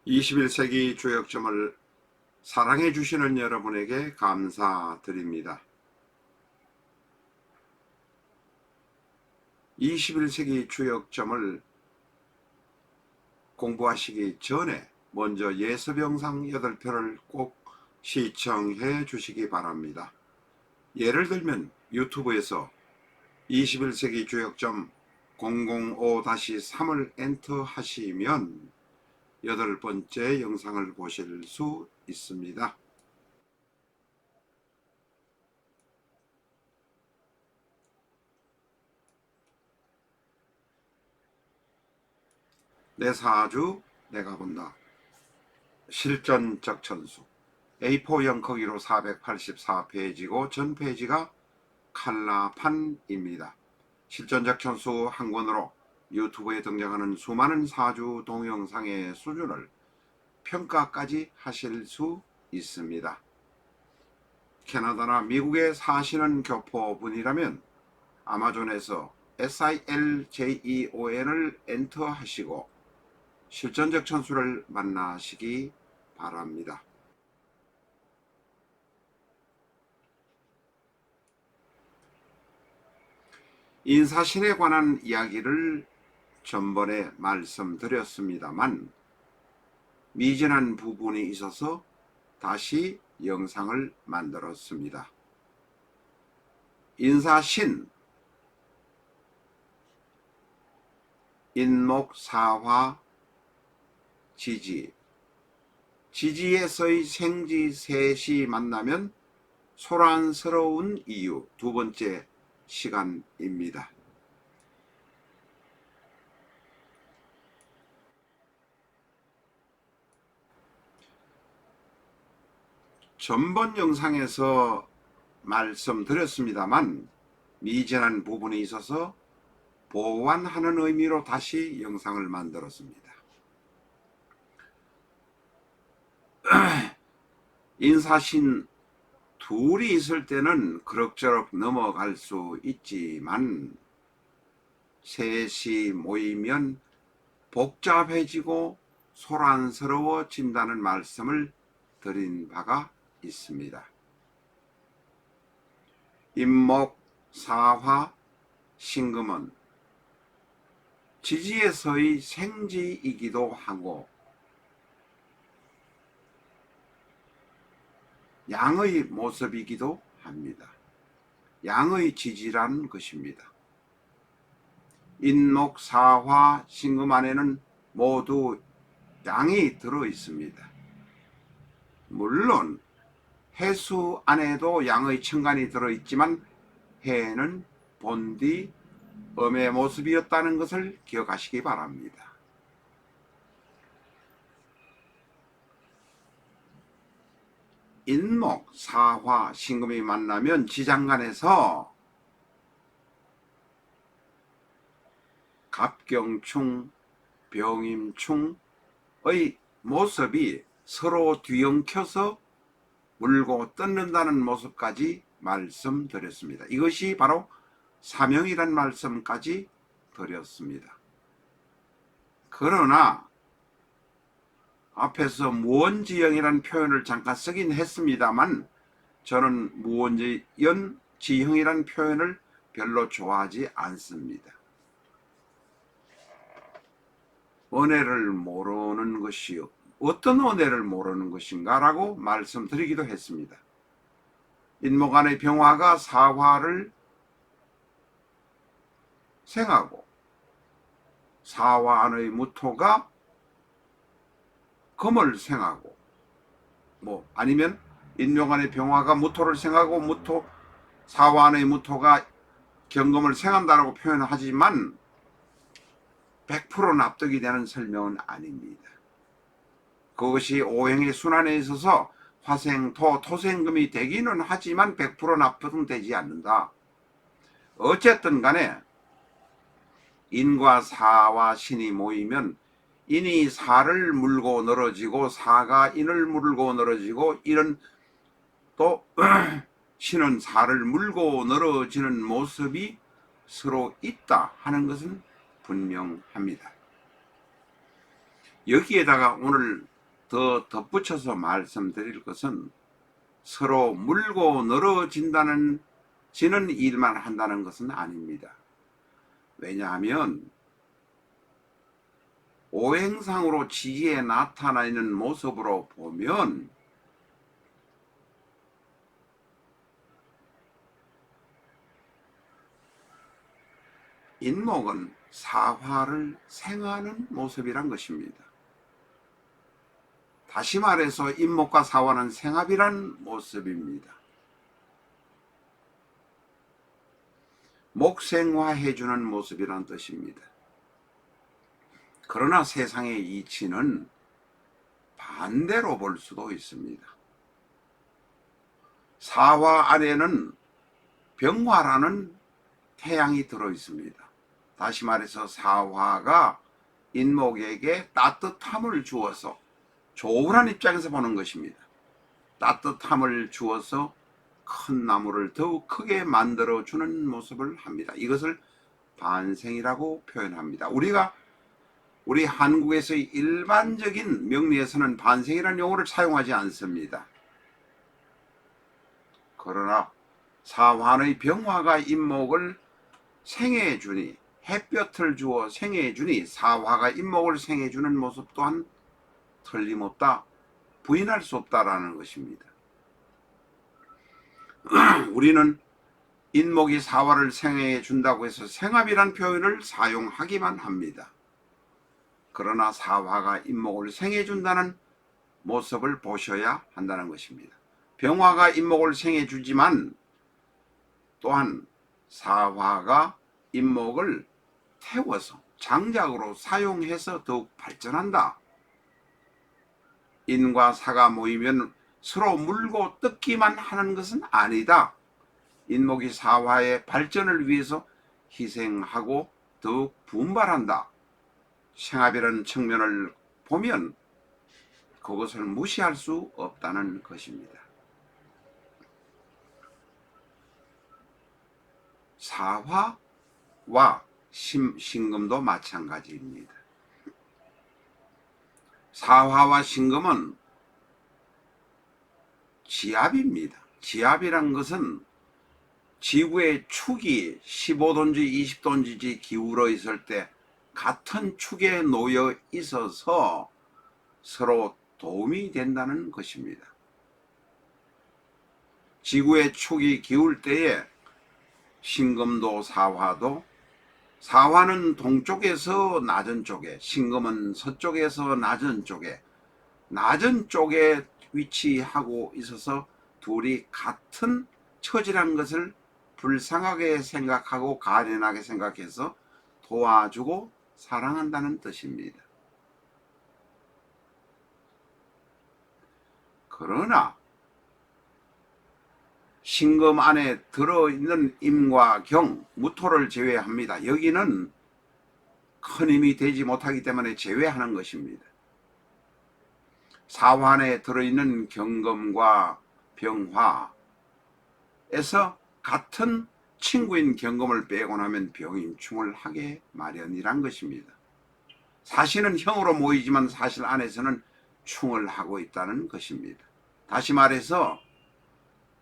21세기 주역점을 사랑해 주시는 여러분에게 감사드립니다. 21세기 주역점을 공부하시기 전에 먼저 예습 영상 8편을 꼭 시청해 주시기 바랍니다. 예를 들면 유튜브에서 21세기 주역점 005-3을 엔터 하시면 8번째 영상을 보실 수 있습니다. 내 사주 내가 본다. 실전적 천수 A4형 크기로 484페이지고 전 페이지가 칼라판입니다. 실전적 천수 한 권으로 유튜브에 등장하는 수많은 사주 동영상의 수준을 평가까지 하실 수 있습니다. 캐나다나 미국에 사시는 교포분이라면 아마존에서 SILJEON을 엔터 하시고 실전적 천수를 만나시기 바랍니다. 인사신에 관한 이야기를 전번에 말씀드렸습니다만 미진한 부분이 있어서 다시 영상을 만들었습니다. 인사신, 인목, 사화, 지지, 지지에서의 생지 셋이 만나면 소란스러운 이유, 두 번째 시간입니다. 전번 영상에서 말씀드렸습니다만 미진한 부분이 있어서 보완하는 의미로 다시 영상을 만들었습니다. 인사신 둘이 있을 때는 그럭저럭 넘어갈 수 있지만 셋이 모이면 복잡해지고 소란스러워진다는 말씀을 드린 바가 있습니다. 인목, 사화, 신금은 지지에서의 생지이기도 하고 양의 모습이기도 합니다. 양의 지지라는 것입니다. 인목, 사화, 신금 안에는 모두 양이 들어 있습니다. 물론 해수 안에도 양의 천간이 들어있지만 해는 본디 음의 모습이었다는 것을 기억하시기 바랍니다. 인목, 사화, 신금이 만나면 지장간에서 갑경충, 병임충의 모습이 서로 뒤엉켜서 물고 뜯는다는 모습까지 말씀드렸습니다. 이것이 바로 사명이란 말씀까지 드렸습니다. 그러나 앞에서 무언지형이라는 표현을 잠깐 쓰긴 했습니다만 저는 무언지형이라는 표현을 별로 좋아하지 않습니다. 은혜를 모르는 것이요. 어떤 은혜를 모르는 것인가 라고 말씀드리기도 했습니다. 인목 안의 병화가 사화를 생하고 사화 안의 무토가 금을 생하고 아니면 인목 안의 병화가 무토를 생하고 사화 안의 무토가 경금을 생한다라고 표현하지만 100% 납득이 되는 설명은 아닙니다. 그것이 오행의 순환에 있어서 화생토, 토생금이 되기는 하지만 100% 납득은 되지 않는다. 어쨌든 간에 인과 사와 신이 모이면 인이 사를 물고 늘어지고 사가 인을 물고 늘어지고 인은 또 신은 사를 물고 늘어지는 모습이 서로 있다 하는 것은 분명합니다. 여기에다가 오늘 더 덧붙여서 말씀드릴 것은 서로 물고 늘어진다는 지는 일만 한다는 것은 아닙니다. 왜냐하면 오행상으로 지지에 나타나 있는 모습으로 보면 인목은 사화를 생하는 모습이란 것입니다. 다시 말해서 인목과 사화는 생합이란 모습입니다. 목생화해주는 모습이란 뜻입니다. 그러나 세상의 이치는 반대로 볼 수도 있습니다. 사화 안에는 병화라는 태양이 들어 있습니다. 다시 말해서 사화가 인목에게 따뜻함을 주어서 조울한 입장에서 보는 것입니다. 따뜻함을 주어서 큰 나무를 더욱 크게 만들어주는 모습을 합니다. 이것을 반생이라고 표현합니다. 우리 한국에서의 일반적인 명리에서는 반생이라는 용어를 사용하지 않습니다. 그러나 사환의 병화가 인목을 생해주니, 햇볕을 주어 생해주니 사화가 인목을 생해주는 모습 또한 틀림없다, 부인할 수 없다라는 것입니다. 우리는 인목이 사화를 생해 준다고 해서 생합이란 표현을 사용하기만 합니다. 그러나 사화가 인목을 생해 준다는 모습을 보셔야 한다는 것입니다. 병화가 인목을 생해 주지만 또한 사화가 인목을 태워서 장작으로 사용해서 더욱 발전한다. 인과 사가 모이면 서로 물고 뜯기만 하는 것은 아니다. 인목이 사화의 발전을 위해서 희생하고 더욱 분발한다. 생합이라는 측면을 보면 그것을 무시할 수 없다는 것입니다. 사화와 신금도 마찬가지입니다. 사화와 신금은 지압입니다. 지압이란 것은 지구의 축이 15도인지 20도인지 기울어 있을 때 같은 축에 놓여 있어서 서로 도움이 된다는 것입니다. 지구의 축이 기울 때에 신금도 사화도, 사화는 동쪽에서 낮은 쪽에, 신금은 서쪽에서 낮은 쪽에 위치하고 있어서 둘이 같은 처지란 것을 불쌍하게 생각하고 가련하게 생각해서 도와주고 사랑한다는 뜻입니다. 그러나 신금 안에 들어있는 임과 경, 무토를 제외합니다. 여기는 큰 힘이 되지 못하기 때문에 제외하는 것입니다. 사화 안에 들어있는 경금과 병화에서 같은 친구인 경금을 빼고 나면 병인충을 하게 마련이란 것입니다. 사실은 형으로 모이지만 사실 안에서는 충을 하고 있다는 것입니다. 다시 말해서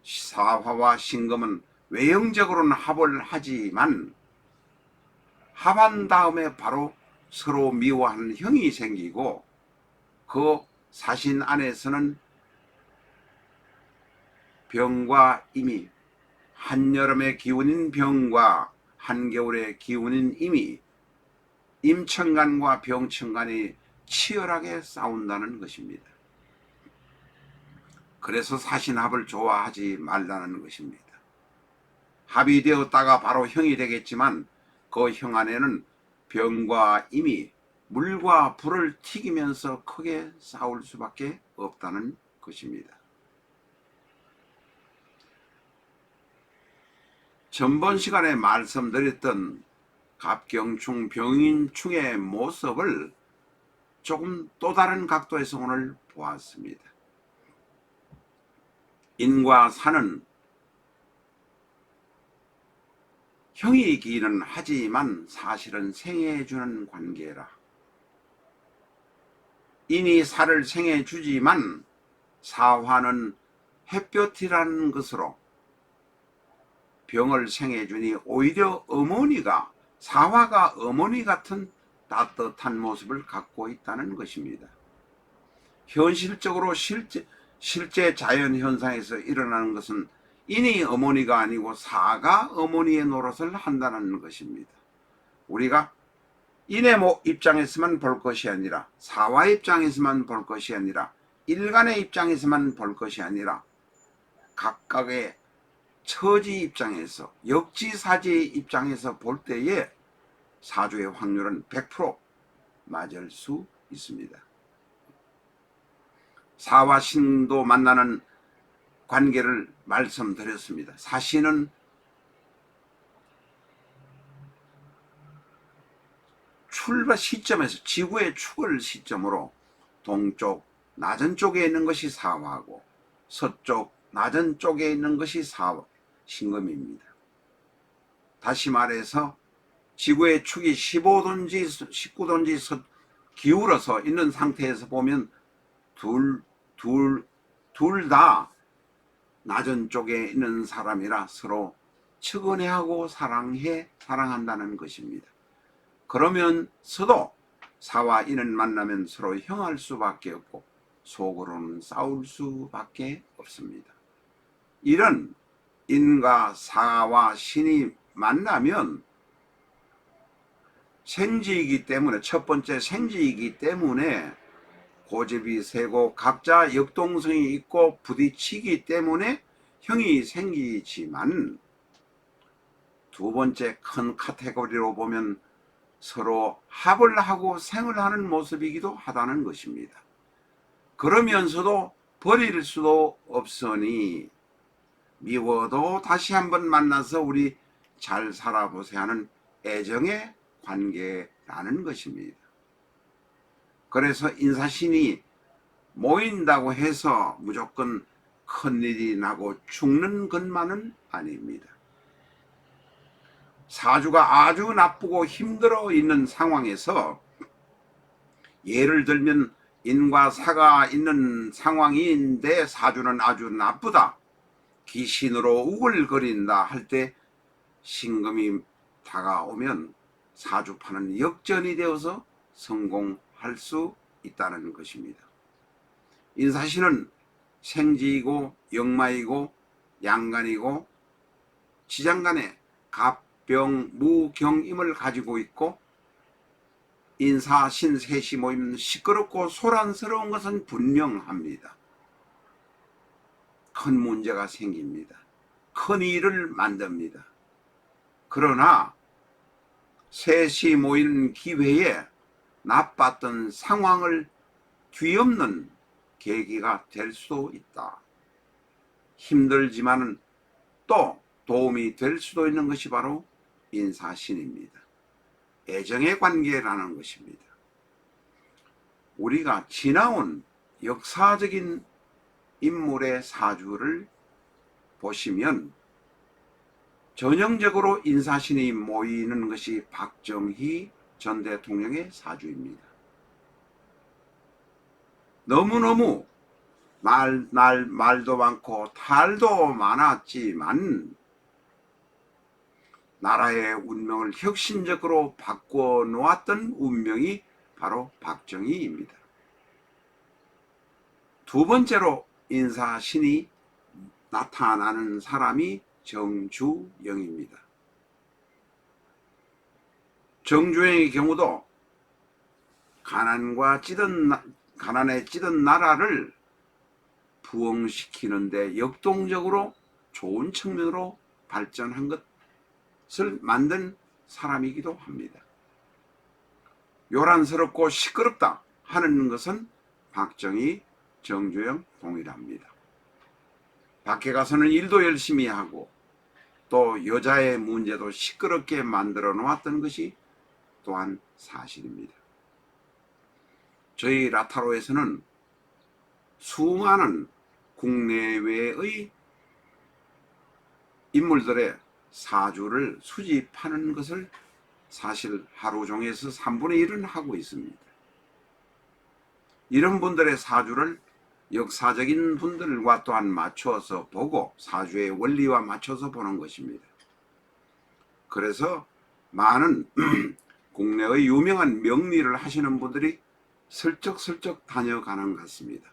사화와 신금은 외형적으로는 합을 하지만 합한 다음에 바로 서로 미워하는 형이 생기고 그 사신 안에서는 병과 임이, 한여름의 기운인 병과 한겨울의 기운인 임이, 임천간과 병천간이 치열하게 싸운다는 것입니다. 그래서 사신합을 좋아하지 말라는 것입니다. 합이 되었다가 바로 형이 되겠지만 그 형 안에는 병과 임이 물과 불을 튀기면서 크게 싸울 수밖에 없다는 것입니다. 전번 시간에 말씀드렸던 갑경충, 병인충의 모습을 조금 또 다른 각도에서 오늘 보았습니다. 인과 사는 형이기는 하지만 사실은 생해주는 관계라. 인이 살을 생해 주지만 사화는 햇볕이라는 것으로 병을 생해 주니 오히려 어머니가 사화가 어머니 같은 따뜻한 모습을 갖고 있다는 것입니다. 현실적으로 실제 자연 현상에서 일어나는 것은 인이 어머니가 아니고 사가 어머니의 노릇을 한다는 것입니다. 우리가 인의 입장에서만 볼 것이 아니라 사화 입장에서만 볼 것이 아니라 일간의 입장에서만 볼 것이 아니라 각각의 처지 입장에서 역지사지의 입장에서 볼 때에 사주의 확률은 100% 맞을 수 있습니다. 사와 신도 만나는 관계를 말씀드렸습니다. 사신은 출발 시점에서 지구의 축을 시점으로 동쪽 낮은 쪽에 있는 것이 사화고 서쪽 낮은 쪽에 있는 것이 신금입니다. 다시 말해서 지구의 축이 15도인지 19도인지 기울어서 있는 상태에서 보면 둘 다 낮은 쪽에 있는 사람이라 서로 측은해하고 사랑한다는 것입니다. 그러면서도 사와 인을 만나면 서로 형할 수밖에 없고 속으로는 싸울 수밖에 없습니다. 이런 인과 사와 신이 만나면 생지이기 때문에 첫 번째 생지이기 때문에 고집이 세고 각자 역동성이 있고 부딪히기 때문에 형이 생기지만 두 번째 큰 카테고리로 보면 서로 합을 하고 생을 하는 모습이기도 하다는 것입니다. 그러면서도 버릴 수도 없으니 미워도 다시 한번 만나서 우리 잘 살아보세요 하는 애정의 관계라는 것입니다. 그래서 인사신이 모인다고 해서 무조건 큰일이 나고 죽는 것만은 아닙니다. 사주가 아주 나쁘고 힘들어 있는 상황에서 예를 들면 인과 사가 있는 상황인데 사주는 아주 나쁘다, 귀신으로 우글거린다 할 때 신금이 다가오면 사주판은 역전이 되어서 성공할 수 있다는 것입니다. 인사신은 생지이고 역마이고 양간이고 지장간에 갑병 무경임을 가지고 있고 인사신 셋이 모이면 시끄럽고 소란스러운 것은 분명합니다. 큰 문제가 생깁니다. 큰 일을 만듭니다. 그러나 셋이 모이는 기회에 나빴던 상황을 뒤엎는 계기가 될 수도 있다. 힘들지만은 또 도움이 될 수도 있는 것이 바로 인사신입니다. 애정의 관계라는 것입니다. 우리가 지나온 역사적인 인물의 사주를 보시면 전형적으로 인사신이 모이는 것이 박정희 전 대통령의 사주입니다. 너무너무 말도 많고 탈도 많았지만 나라의 운명을 혁신적으로 바꿔놓았던 운명이 바로 박정희입니다. 두 번째로 인사신이 나타나는 사람이 정주영입니다. 정주영의 경우도 가난에 찌든 나라를 부흥시키는데 역동적으로 좋은 측면으로 발전한 것을 만든 사람이기도 합니다. 요란스럽고 시끄럽다 하는 것은 박정희, 정주영 동일합니다. 밖에 가서는 일도 열심히 하고 또 여자의 문제도 시끄럽게 만들어 놓았던 것이 또한 사실입니다. 저희 라타로에서는 수많은 국내외의 인물들의 사주를 수집하는 것을 사실 하루 종일에서 3분의 1은 하고 있습니다. 이런 분들의 사주를 역사적인 분들과 또한 맞춰서 보고 사주의 원리와 맞춰서 보는 것입니다. 그래서 많은 국내의 유명한 명리를 하시는 분들이 슬쩍슬쩍 다녀가는 것 같습니다.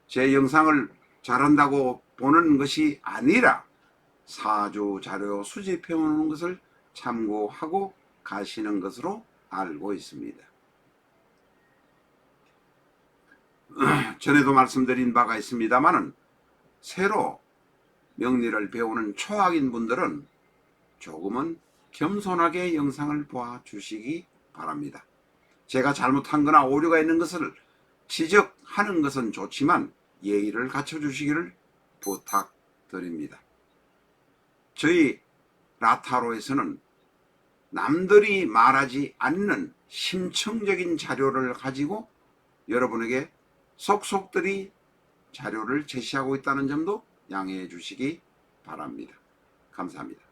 제 영상을 잘한다고 보는 것이 아니라 사주 자료 수집해 오는 것을 참고하고 가시는 것으로 알고 있습니다. 전에도 말씀드린 바가 있습니다마는 새로 명리를 배우는 초학인 분들은 조금은 겸손하게 영상을 보아주시기 바랍니다. 제가 잘못한 거나 오류가 있는 것을 지적하는 것은 좋지만 예의를 갖춰주시기를 부탁드립니다. 저희 라타로에서는 남들이 말하지 않는 심층적인 자료를 가지고 여러분에게 속속들이 자료를 제시하고 있다는 점도 양해해 주시기 바랍니다. 감사합니다.